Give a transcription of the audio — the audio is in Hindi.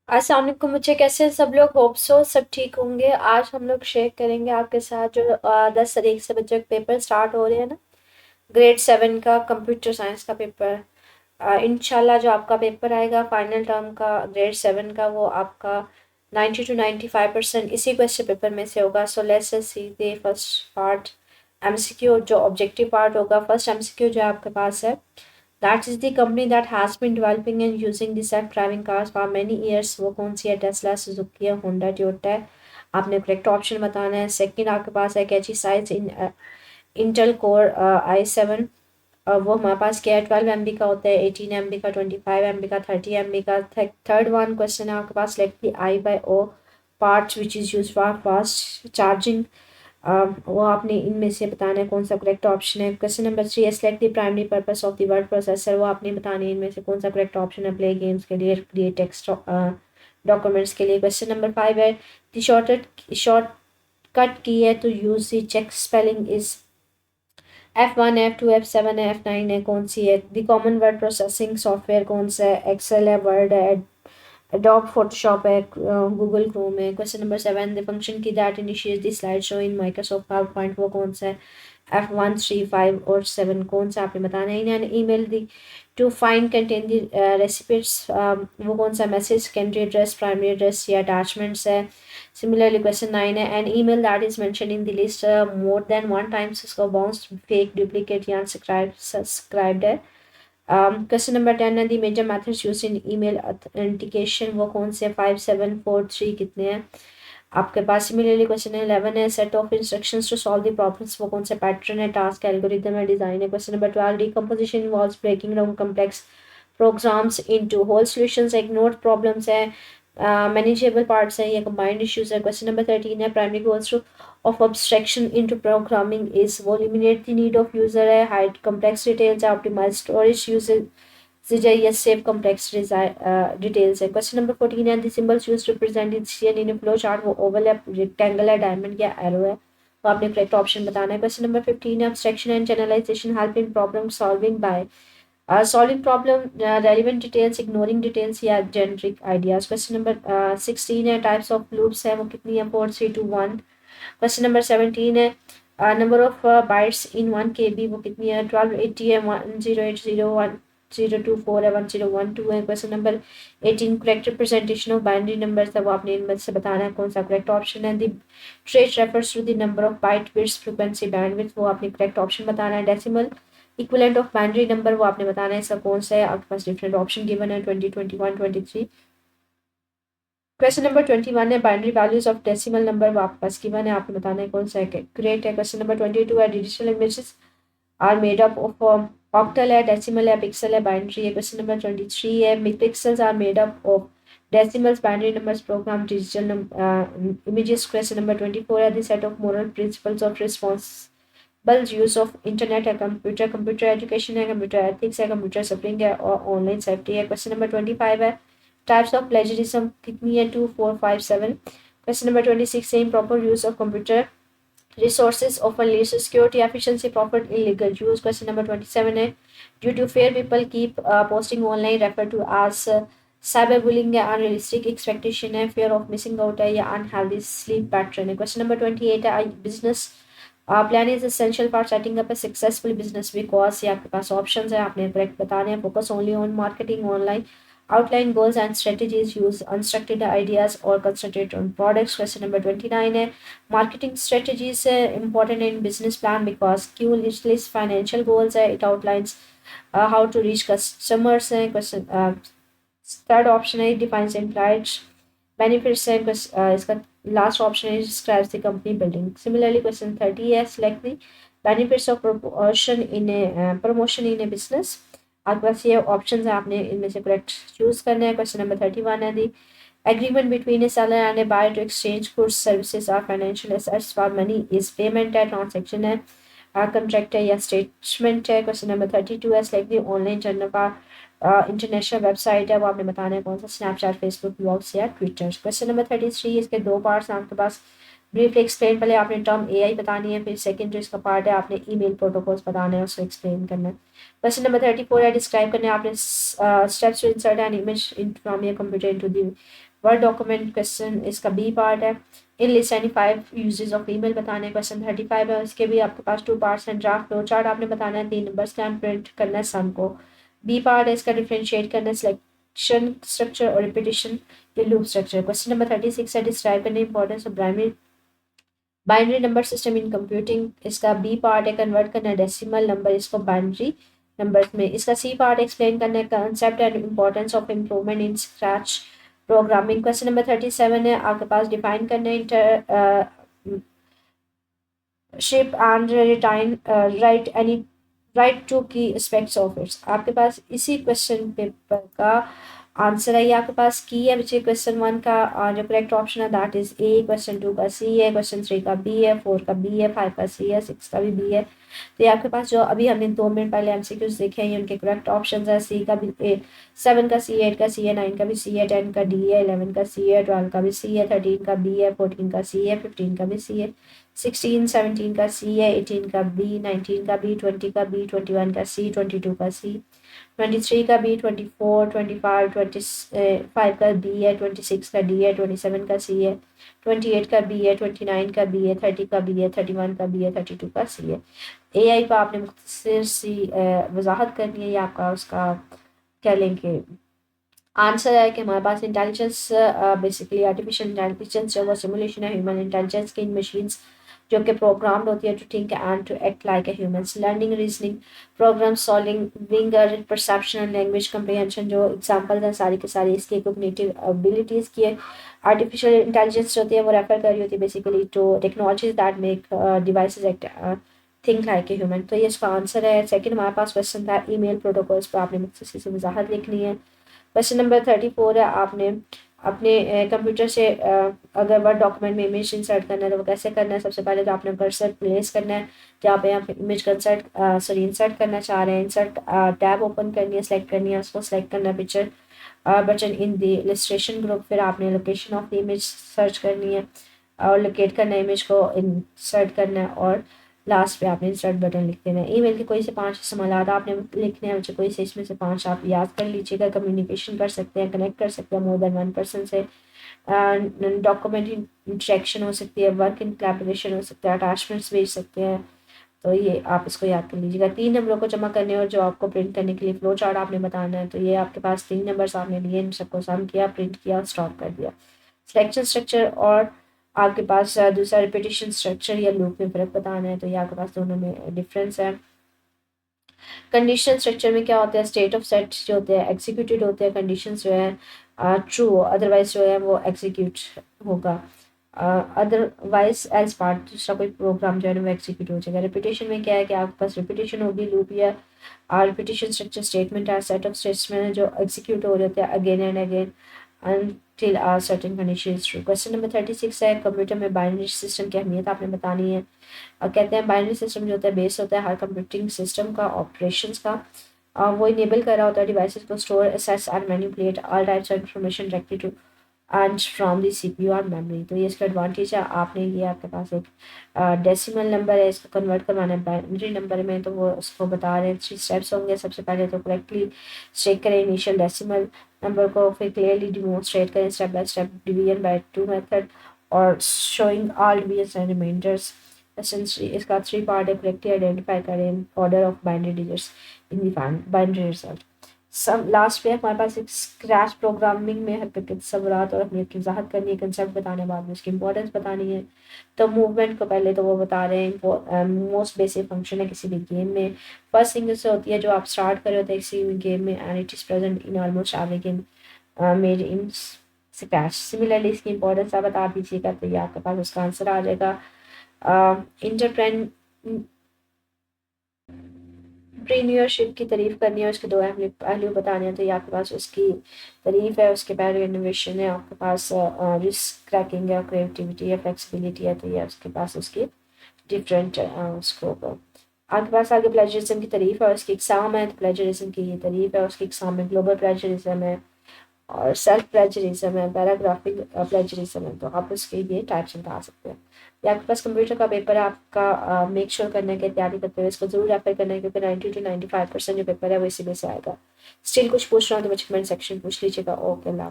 अस्सलाम वालेकुम बच्चे, कैसे हैं सब लोग। होप सो सब ठीक होंगे। आज हम लोग शेयर करेंगे आपके साथ जो 10 तारीख से बच्चों के पेपर स्टार्ट हो रहे हैं ना, ग्रेड 7 का कंप्यूटर साइंस का पेपर। इंशाल्लाह जो आपका पेपर आएगा फाइनल टर्म का ग्रेड 7 का, वो आपका 90 to 95% इसी क्वेश्चन पेपर में से होगा। So let's see the first part MCQ. जो ऑब्जेक्टिव पार्ट होगा, फर्स्ट एमसीक्यू जो आपके पास है, that is the company that has been developing and using the self-driving cars for many years। वो कौन सी है? टेस्ला, सुजुकी, होंडा, टोयोटा है। आपने करेक्ट ऑप्शन बताना है। सेकंड आपके पास है cache size in Intel core i7। वो हमारे पास क्या है? 12 MB का होता है, 18 MB का, 25 MB का, 30 MB का। थर्ड वन क्वेश्चन है आपके पास, select the I by O ports which is use for fast charging. वो आपने इनमें से बताना है कौन सा करेक्ट ऑप्शन है। क्वेश्चन नंबर 3 है, select the primary purpose of the word processor. वो आपने बतानी है इनमें से कौन सा करेक्ट ऑप्शन है। प्ले गेम्स के लिए, क्रिएट टेक्स्ट डॉक्यूमेंट्स के लिए। क्वेश्चन नंबर 5 है, द शॉर्टकट की है to use the check spelling is F1 F2 F7 है, F9 है, कौन सी है? The common word processing software कौन सा है? एक्सेल है, वर्ड है, एडोब फोटोशॉप है, गूगल क्रोम है। Question number 7, the function key that initiates the slide show in Microsoft PowerPoint, वो कौन सा है? F1 3 5 और 7 कौन सा आपने बताना है। In email the to find contain the recipients, वो कौन सा? Message, secondary address, primary address या अटैचमेंट्स है। सिमिलरली क्वेश्चन 9 है, an email that is mention in the list more than one times, उसका बाउंस, फेक, डुप्लीकेट या सब्सक्राइब्ड है। क्वेश्चन नंबर 10 है, the major methods use in email authentication, वो कौन से? 5 7 4 3 कितने हैं आपके पास। सिमिलरली क्वेश्चन 11 है, set of instructions to solve the problems, वो कौन से? पैटर्न है, टास्क, एल्गोरिथम है, डिजाइन है। Question number 12, decomposition involves breaking down complex programs into whole solutions, ignore problems है, मैनेजेबल पार्ट्स है या कंबाइंड इश्यूज है। क्वेश्चन नंबर 13 है, primary goals of abstraction into programming is वो eliminate the need of user है, hide complex details है, optimize storage usage है या save complex details है। क्वेश्चन नंबर 14 है, the symbols used to represent the decision in a flow chart, वो oval है, rectangle है, diamond या arrow है। तो आपने करेक्ट ऑप्शन बताना है। क्वेश्चन नंबर 15 है, abstraction and generalization help in problem solving by solving problem relevant details, ignoring details या generic ideas। क्वेश्चन नंबर 16 है, टाइप्स ऑफ लूप्स है, वो कितनी है? 4 3 2 1। क्वेश्चन नंबर 17 है, number of bytes in 1 KB, वो कितनी है? 1280 है, 1080 1024 है, 1012 है। Question number 18, correct representation of binary number है, वो आपने इनमें से बताना है कौन सा करेक्ट ऑप्शन है। The trait refers to the number of byte bits frequency bandwidth, वो आपने करेक्ट ऑप्शन बताना है। Decimal equivalent of binary number, वो आपने बताना है इसका कौन सा है। आपके पास डिफरेंट ऑप्शन गिवन है, 20 21 23। क्वेश्चन नंबर 21 है, binary values of decimal number, वो आपके पास गिवन है, आपने बताना है कौन सा है। ग्रेट है। क्वेश्चन नंबर 22 है, digital images are made up of octal है, डेसिमल है, पिक्सल है, बाइनरी है। क्वेश्चन नंबर 23 है, pixels are made up of decimals, binary numbers, program, digital images। Question number 24 है, the set of moral principles of responsible use of internet है, computer education है, computer ethics है, computer suffering है और online safety है। Question number 25 है, types of plagiarism कितनी है? 2 4 5 7। Question number 26 है, improper use of computer resources often leads to security efficiency profit illegal use। Question number 27 है, due to fear people keep posting online refer to as cyberbullying है, unrealistic expectation है, fear of missing out है या unhealthy sleep pattern है। Question number 28 है, business plan is essential for setting up a successful business because ये आपके पास options है, आपने correct बताने हैं। Focus only on marketing online, outline goals and strategies, use unstructured ideas or concentrate on products। Question number 29 है, marketing strategies है important in business plan because Q lists financial goals है, it outlines how to reach customers है। Question third option है, defines implied benefits है। इसका last option is describes the company building। Similarly question 30 है, select the benefits of promotion in a business। आपके पास ये ऑप्शन है, आपने इनमें से करेक्ट चूज करना है। क्वेश्चन नंबर 31 है, the agreement between a seller and a buyer to exchange goods services और financial assets for money is payment है, ट्रांजेक्शन है, कंट्रैक्ट है या स्टेटमेंट है। क्वेश्चन नंबर 32 है, select the online journal for international website है, वो आपने बताना है कौन सा? स्नैपचैट, फेसबुक, ब्लॉग्स या ट्विटर। क्वेश्चन नंबर 33, इसके दो पार्ट्स हैं आपके पास। ब्रीफली एक्सप्लेन, पहले आपने टर्म एआई बतानी है, फिर सेकंड जो इसका पार्ट है आपने ईमेल प्रोटोकॉल्स बताना है, उसको एक्सप्लेन करना है। क्वेश्चन नंबर 34 है, डिस्क्राइब करना है आपने steps to insert an image from your computer into the word document question इसका बी पार्ट है। In list any 5 uses of email बताने क्वेश्चन 35 है। इसके भी आपके पास 2 पार्ट्स हैं। ड्राफ्ट फ्लो चार्ट आपने बताना है 3 नंबर स्टैम्प प्रिंट करना है सम को। बी पार्ट है इसका डिफरेंशिएट करना है सिलेक्शन स्ट्रक्चर और रिपीटिशन ये लूप स्ट्रक्चर। क्वेश्चन नंबर 36 है डिस्क्राइब करने importance of binary number system in computing इसका बी पार्ट है। कन्वर्ट करना है डेसिमल नंबर इसको बाइनरी नंबर्स में। इसका सी पार्ट एक्सप्लेन करना है concept and importance of improvement in scratch programming. Question number 37 है आपके पास डिफाइन करना है internship and retain write any write two key aspects of its. आपके पास इसी क्वेश्चन पेपर का आंसर है। ये आपके पास की है बच्चे। क्वेश्चन 1 का जो करेक्ट ऑप्शन है दैट इज ए। क्वेश्चन 2 का सी है। क्वेश्चन 3 का बी है। 4 का बी है। 5 का सी है। 6 का भी बी है। तो ये आपके पास जो अभी हमने 2 मिनट पहले एमसीक्यूज देखे हैं उनके करेक्ट ऑप्शन है। सी का भी 7 का सी है। 8 का सी है। 9 का भी सी है। 10 का डी है। 11 का सी है। 12 का भी सी है। 13 का बी है। 14 का सी है। 15 का भी सी है। 16 17 का सी है। 18 का बी। 19 का बी। 20 का बी। 21 का सी। 22 का सी। 23 का बी। 24 25 25 का बी है। 26 का डी है। 27 का सी है। 28 का बी है। 29 का बी है। 30 का बी है। 31 का बी है। 32 का सी है। एआई पर आपने मुख्तसर सी वजाहत करनी है। ये आपका उसका क्या लेंगे आंसर है कि हमारे पास इंटेलिजेंस बेसिकली आर्टिफिशियल इंटेलिजेंस जो वो सिमुलेशन है ह्यूमन इंटेलिजेंस की इन मशीन्स जो कि प्रोग्राम्ड होती है to think and to act like a humans. Learning reasoning program solving विंगर परसेप्शन लैंग्वेज कम्प्रीहेंशन जो एग्जांपल्स हैं सारी के सारी इसकी कोग्निटिव एबिलिटीज़ की है। आर्टिफिशियल इंटेलिजेंस जो होती है वो रेफर कर रही होती है basically to technologies that make devices act think like a human. तो ये इसका आंसर है। सेकंड हमारे पास क्वेश्चन था ईमेल प्रोटोकॉल्स पर आपने मुख्तसर सी वजाहत लिखनी है। क्वेश्चन नंबर 34 है आपने अपने कंप्यूटर से अगर वर्ड डॉक्यूमेंट में इमेज इंसर्ट करना है तो वो कैसे करना है। सबसे पहले तो आपने कर्सर प्लेस करना है जहाँ पे आप इमेज इंसर्ट करना चाह रहे हैं। इंसर्ट टैब ओपन करनी है सेलेक्ट करनी है उसको सेलेक्ट करना है picture button in the illustration group. फिर आपने location of the image search करनी है और लोकेट करना है इमेज को इंसर्ट करना है और लास्ट पे आपने इंसर्ट बटन लिख देना है। ईमेल के कोई से 5 इस्तेमाल आपने लिखने हैं बच्चे कोई से इसमें से 5 आप याद कर लीजिएगा। कम्युनिकेशन कर सकते हैं कनेक्ट कर सकते हैं मोर देन 1 पर्सन से। डॉक्यूमेंट इंटरेक्शन हो सकती है वर्क इन कोलैबोरेशन हो सकता है अटैचमेंट्स भेज सकते हैं। तो ये आप इसको याद कर लीजिएगा। 3 नंबरों को जमा करने और जो आपको प्रिंट करने के लिए फ्लो चार्ट आपने बताना है। तो ये आपके पास 3 नंबर्स आपने लिए इन सबको सम किया प्रिंट किया स्टॉप कर दिया। सिलेक्शन स्ट्रक्चर और आपके पास दूसरा रिपीटिशन स्ट्रक्चर या लूप में फ़र्क बताना है। तो ये आपके पास दोनों में डिफरेंस है। कंडीशन स्ट्रक्चर में क्या होता है स्टेट ऑफ सेट जो होते हैं एग्जीक्यूटेड होते हैं कंडीशंस जो है ट्रू अदरवाइज जो है वो एग्जीक्यूट होगा अदरवाइज एल्स पार्ट दूसरा कोई प्रोग्राम जो है वो एग्जीक्यूट हो जाएगा। रिपीटेशन में क्या है कि आपके पास रिपीटेशन होगी लूप या रिपीटेशन स्ट्रक्चर स्टेटमेंट है सेट ऑफ स्टेटमेंट जो एग्जीक्यूट हो रहे होते हैं again and again until a certain condition is true। Question number 36 है कंप्यूटर में बाइनरी सिस्टम की अहमियत आपने बतानी है। और कहते हैं बाइनरी सिस्टम जो होता है बेस होता है हर कंप्यूटिंग सिस्टम का ऑपरेशंस का वो इनेबल कर रहा होता है डिवाइसेस को store access and manipulate all types of information directly to and from the CPU और मेमोरी। तो ये इसका एडवांटेज है आपने ये आपके पास एक डेसिमल नंबर है इसको कन्वर्ट करवाना है बाइनरी नंबर में। तो वो उसको बता रहे हैं 3 स्टेप्स होंगे। सबसे पहले तो करेक्टली चेक करें इनिशियल डेसिमल नंबर को फिर क्लियरली डिमोन्स्ट्रेट करें step by step division by 2 method और showing all division and reminders. इसका 3 पार्ट है करेक्टली आइडेंटिफाई करें order of binary digits in the binary result. सब लास्ट पे हमारे पास एक स्क्रैच प्रोग्रामिंग में हकीकत सवालात और अहमियत की वजाहत करनी है कंसेप्ट बताने बाद में उसकी इंपॉर्टेंस बतानी है। तो मूवमेंट को पहले तो वो बता रहे हैं मोस्ट बेसिक फंक्शन है किसी भी गेम में। फर्स्ट थिंग से होती है जो आप स्टार्ट कर रहे होते हैं किसी भी गेम में and it is present in almost every game made in scratch. Similarly इसकी इंपॉर्टेंस आप बता दीजिएगा तो ये आपके पास उसका आंसर आ जाएगा। इंटरप्रेन एंटरप्रेन्योरशिप की तारीफ करनी है उसके 2 अहम पहलू बताने हैं। तो ये आपके पास उसकी तारीफ है उसके पहले इनोवेशन है आपके पास रिस्क क्रैकिंग है क्रिएटिविटी है फ्लेक्सिबिलिटी है। तो ये उसके पास उसकी डिफरेंट स्कोप है। आपके पास आगे प्लेजरिज्म की तारीफ है उसकी एग्जाम है। तो प्लेजरिज्म की ये तारीफ है उसकी एग्जाम में ग्लोबल प्लेजरिज्म है और सेल्फ प्लेजरिज्म है पैराग्राफिक प्लेजरिज्म है। तो आप उसके ये टाइप्स बता सकते हैं। या आपके पास कंप्यूटर का पेपर है आपका मेक श्योर करने की तैयारी करते हुए इसको जरूर रेफर करना है क्योंकि 90 to 95% जो पेपर है वो इसी में से आएगा। स्टिल कुछ पूछ रहा हूँ तो मुझे कमेंट सेक्शन पूछ लीजिएगा। ओके अल्लाह।